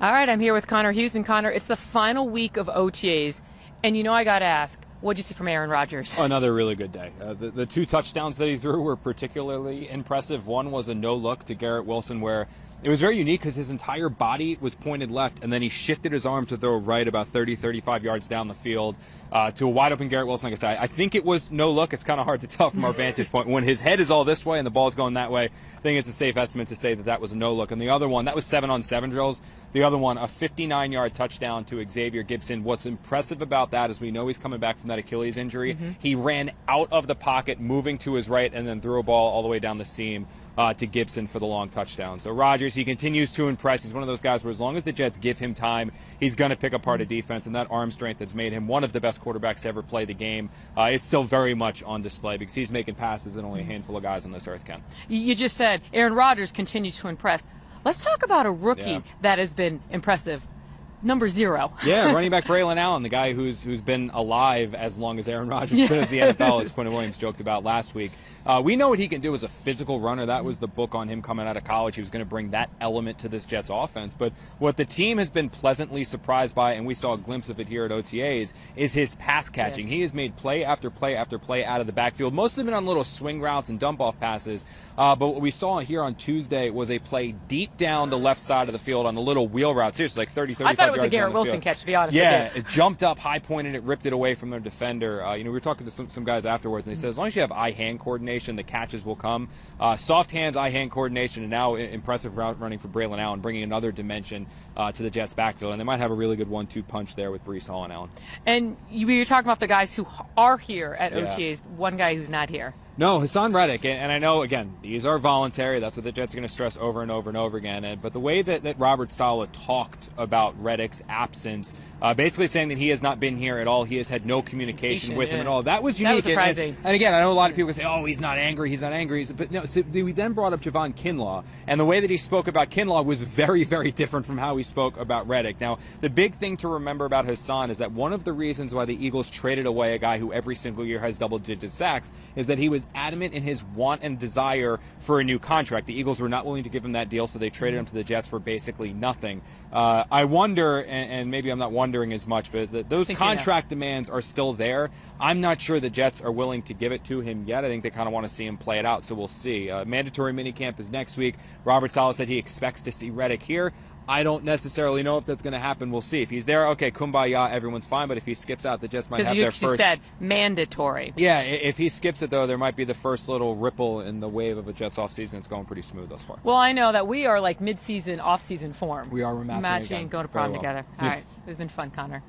All right, I'm here with Connor Hughes. And Connor, it's the final week of OTAs, and I got to ask, what did you see from Aaron Rodgers? Another really good day. The two touchdowns that he threw were particularly impressive. One was a no-look to Garrett Wilson where it was very unique because his entire body was pointed left, and then he shifted his arm to throw right about 30, 35 yards down the field to a wide-open Garrett Wilson. Like I said, I think it was no look. It's kind of hard to tell from our vantage point. When his head is all this way and the ball's going that way, I think it's a safe estimate to say that that was a no look. And the other one, that was 7-on-7 drills. The other one, a 59-yard touchdown to Xavier Gibson. What's impressive about that is we know he's coming back from that Achilles injury. He ran out of the pocket, moving to his right, and then threw a ball all the way down the seam to Gibson for the long touchdown. So Rodgers, he continues to impress. He's one of those guys where as long as the Jets give him time, he's going to pick apart a defense, and that arm strength that's made him one of the best quarterbacks to ever play the game, it's still very much on display because he's making passes that only a handful of guys on this earth can. You just said Aaron Rodgers continues to impress. Let's talk about a rookie that has been impressive. Number 0. Yeah, running back Braylon Allen, the guy who's been alive as long as Aaron Rodgers has been as the NFL, as Quinn Williams joked about last week. We know what he can do as a physical runner. That was the book on him coming out of college. He was going to bring that element to this Jets offense. But what the team has been pleasantly surprised by, and we saw a glimpse of it here at OTAs, is his pass catching. He has made play after play after play out of the backfield. Most of them been on little swing routes and dump-off passes. But what we saw here on Tuesday was a play deep down the left side of the field on a little wheel route. Seriously, like 30, 35 yards. I thought it was the Garrett Wilson catch, to be honest with you. Yeah, it jumped up, high-pointed it, ripped it away from their defender. We were talking to some guys afterwards, and they said as long as you have eye-hand coordination, the catches will come. Soft hands, eye-hand coordination, and now impressive route running for Braylon Allen, bringing another dimension to the Jets' backfield. And they might have a really good 1-2 punch there with Breece Hall and Allen. And you're talking about the guys who are here at OTAs, one guy who's not here. No, Haason Reddick, and I know, again, these are voluntary. That's what the Jets are going to stress over and over and over again. But the way that Robert Saleh talked about Reddick's absence, basically saying that he has not been here at all, he has had no communication with him at all, that was unique. That was surprising. And again, I know a lot of people say, oh, he's not angry. But no, so we then brought up Javon Kinlaw, and the way that he spoke about Kinlaw was very, very different from how he spoke about Reddick. Now, the big thing to remember about Haason is that one of the reasons why the Eagles traded away a guy who every single year has double-digit sacks is that he was adamant in his want and desire for a new contract. The Eagles were not willing to give him that deal, so they traded him to the Jets for basically nothing. I wonder, and maybe I'm not wondering as much, but those contract demands are still there. I'm not sure the Jets are willing to give it to him yet. I think they kind of want to see him play it out, so we'll see. Mandatory minicamp is next week. Robert Saleh said he expects to see Reddick here. I don't necessarily know if that's going to happen. We'll see. If he's there, okay, kumbaya, everyone's fine. But if he skips out, the Jets might have their first. Because you said mandatory. Yeah, if he skips it, though, there might be the first little ripple in the wave of a Jets offseason. It's going pretty smooth thus far. Well, I know that we are like mid-season, off-season form. We are matching and going to prom together. All right. It's been fun, Connor.